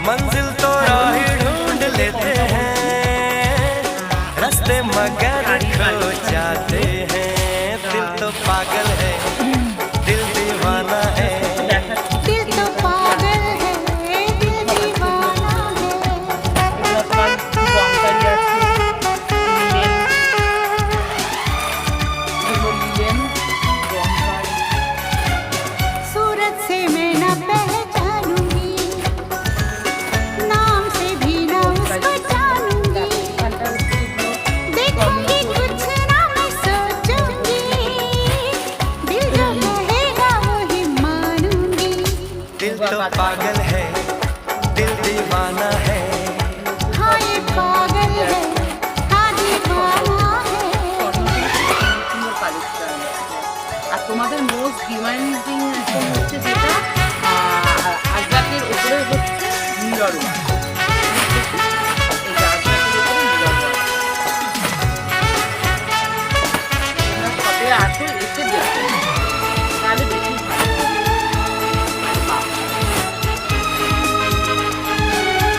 मंजिल तो राही ढूंढ लेते हैं, रास्ते मगर खो जाते हैं। दिल तो पागल है, दिल दीवाना है। दिल तो पागल है, दिल दीवाना है। सूरत से मैं न पहचानूंगी, नाम से भी न उसको जानूंगी। देखूंगी कुछ ना मैं सोचूंगी, दिल जो कहेगा वही मानूंगी। दिल तो पागल है, दिल दीवाना है। हाँ ये पागल है, हाँ दीवाना है। আর তোমাদের মোস্ট ডিমান্ডিং আইটেম হচ্ছে যেটা আজরাকের উপরে হচ্ছে মিরর ওয়ার্ক। এই যে আজরাকের উপরে মিরর ওয়ার্ক সবে আছে।